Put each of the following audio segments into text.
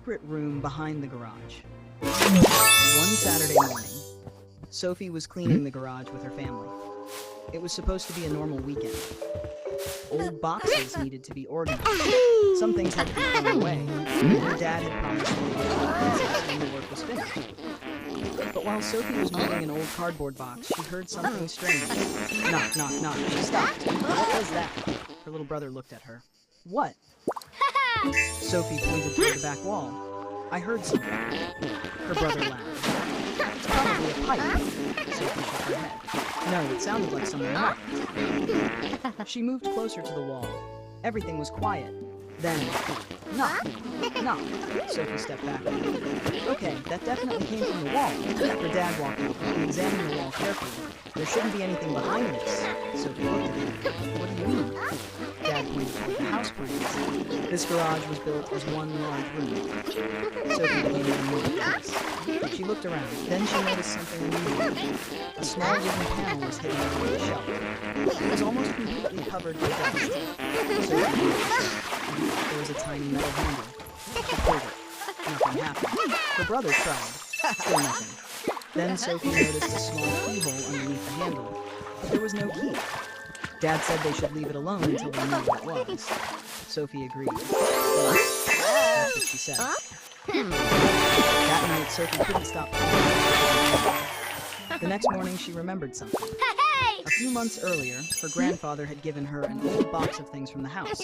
secret room behind the garage. One Saturday morning, Sophie was cleaning the garage with her family. It was supposed to be a normal weekend. Old boxes needed to be organized. Some things had to be thrown away. Her dad had promised to leave it when the work was finished. But while Sophie was moving an old cardboard box, she heard something strange. Knock, knock, knock. She stopped. What was that? Her little brother looked at her. What? Sophie pointed toward the back wall. I heard something. Her brother laughed. It's probably a pipe. Sophie shook her head. No, it sounded like someone knocked. She moved closer to the wall. Everything was quiet. Then, knock, knock. Sophie stepped back. Okay, that definitely came from the wall. Her dad walked over and examined the wall carefully. There shouldn't be anything behind this. Sophie looked at him. What do you mean? Dad pointed toward the house plans. This garage was built as one large room. Sophie began to move the piece. She looked around. Then she noticed something unusual. A small wooden panel was hidden under the shelf. It was almost completely covered with dust. There was a tiny metal handle. She pulled it. Nothing happened. Her brother tried. Still nothing. Then Sophie noticed a small keyhole underneath the handle, but there was no key. Dad said they should leave it alone until they knew what it was. Sophie agreed. That's what she said. That night, Sophie couldn't stop playing. The next morning, she remembered something. A few months earlier, her grandfather had given her an old box of things from the house.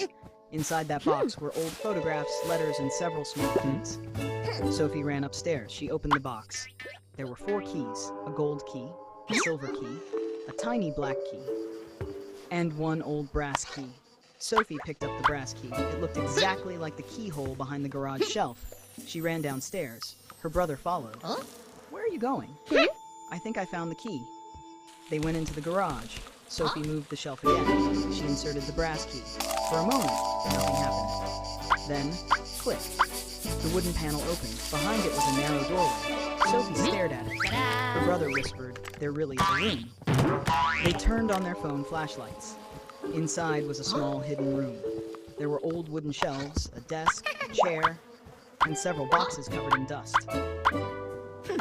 Inside that box were old photographs, letters, and several small things. Sophie ran upstairs. She opened the box. There were 4 keys, a gold key, a silver key, a tiny black key, and 1 old brass key. Sophie picked up the brass key. It looked exactly like the keyhole behind the garage shelf. She ran downstairs. Her brother followed. Huh? Where are you going? I think I found the key. They went into the garage. Sophie moved the shelf again. She inserted the brass key. For a moment, nothing happened. Then, click. The wooden panel opened. Behind it was a narrow doorway. Sophie stared at it. Her brother whispered, "There really is a room." They turned on their phone flashlights. Inside was a small hidden room. There were old wooden shelves, a desk, a chair, and several boxes covered in dust.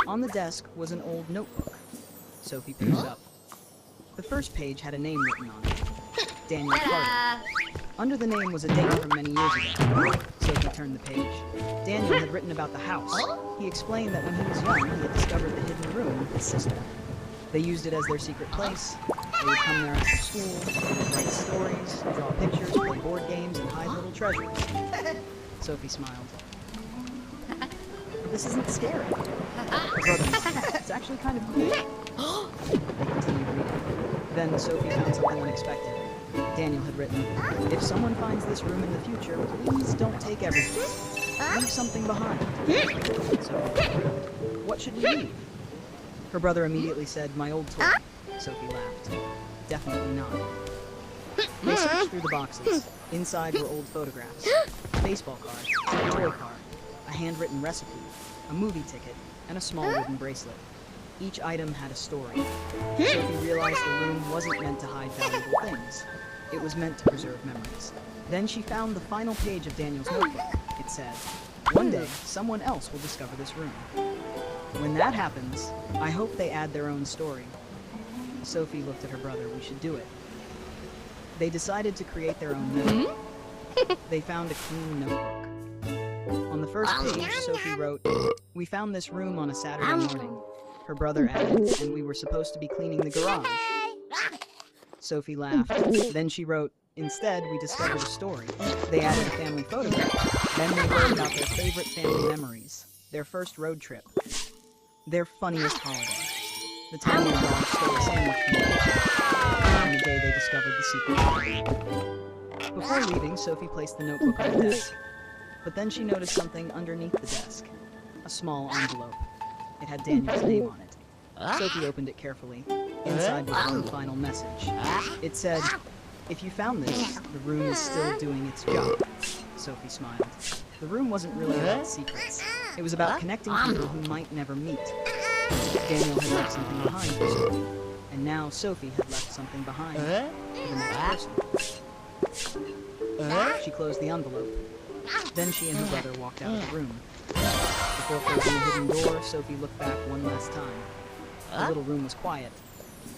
On the desk was an old notebook. Sophie picked it up. The first page had a name written on it. Daniel Carter. Under the name was a date from many years ago. Sophie turned the page. Daniel had written about the house. He explained that when he was young, he had discovered the hidden room with his sister. They used it as their secret place. They would come there after school, write stories, draw pictures, play board games, and hide little treasures. Sophie smiled. This isn't scary. Her brother nodded. It's actually kind of cool. They continued reading. Then Sophie found something unexpected. Daniel had written, "If someone finds this room in the future, please don't take everything. Leave something behind." So, what should we leave? Her brother immediately said, "My old toy." Sophie laughed. Definitely not. They searched through the boxes. Inside were old photographs, a baseball card, a toy card, a handwritten recipe, a movie ticket, and a small wooden bracelet. Each item had a story. Sophie realized the room wasn't meant to hide valuable things. It was meant to preserve memories. Then she found the final page of Daniel's notebook. It said, "One day, someone else will discover this room. When that happens, I hope they add their own story." Sophie looked at her brother. "We should do it." They decided to create their own notebook. They found a clean notebook. On the first page, Sophie wrote, "We found this room on a Saturday morning." Her brother added, "And we were supposed to be cleaning the garage." Sophie laughed. Then she wrote, "Instead, we discovered a story." They added a family photograph. Then they wrote about their favorite family memories, their first road trip, their funniest holiday. The tiny dog stole a sandwich from the kitchen. On the day they discovered the secret. Before leaving, Sophie placed the notebook on the desk. But then she noticed something underneath the desk. A small envelope. It had Daniel's name on it. Sophie opened it carefully. Inside was one final message. It said, "If you found this, the room is still doing its job." Sophie smiled. The room wasn't really about secrets. It was about connecting people who might never meet. Daniel had left something behind for Sophie. And now Sophie had left something behind for the next person. She closed the envelope. Then she and her brother walked out of the room. Before closing the hidden door, Sophie looked back one last time. The little room was quiet.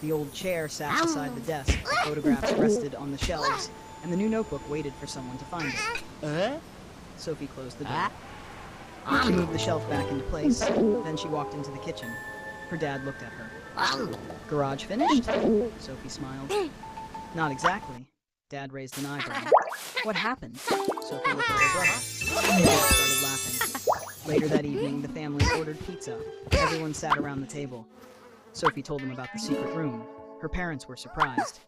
The old chair sat beside the desk, the photographs rested on the shelves, and the new notebook waited for someone to find it. Sophie closed the door. She moved the shelf back into place, then she walked into the kitchen. Her dad looked at her. Garage finished? Sophie smiled. Not exactly. Dad raised an eyebrow. What happened? Sophie looked at her brother. They both started laughing. Later that evening, the family ordered pizza. Everyone sat around the table. Sophie told them about the secret room. Her parents were surprised.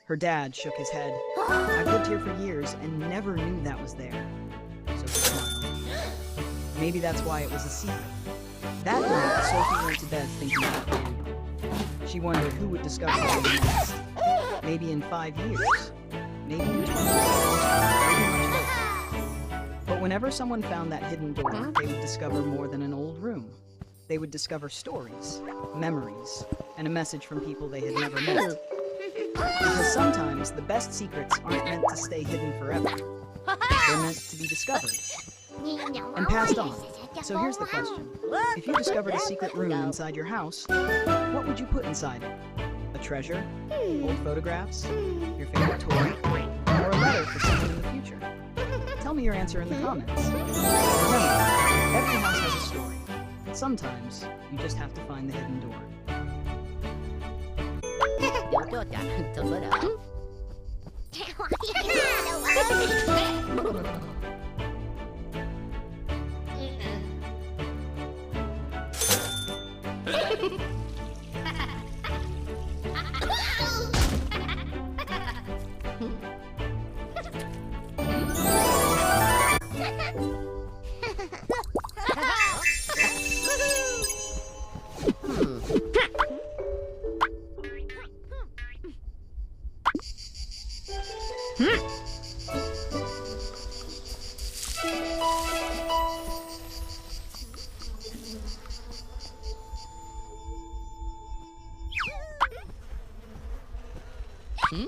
Her dad shook his head. I've lived here for years and never knew that was there. Sophie smiled. Maybe that's why it was a secret. That night, Sophie went to bed thinking about Daniel. She wondered who would discover him next. Maybe in 5 years. Maybe in 20 years. Maybe much later. But whenever someone found that hidden door, they would discover more than an old room. They would discover stories, memories, and a message from people they had never met. Because sometimes the best secrets aren't meant to stay hidden forever. They're meant to be discovered and passed on. So here's the question. If you discovered a secret room inside your house, what would you put inside it? A treasure? Old photographs? Your favorite toy? Or a letter for someone in the future? Tell me your answer in the comments. Remember, every house has a story. Sometimes, you just have to find the hidden door. Hmm?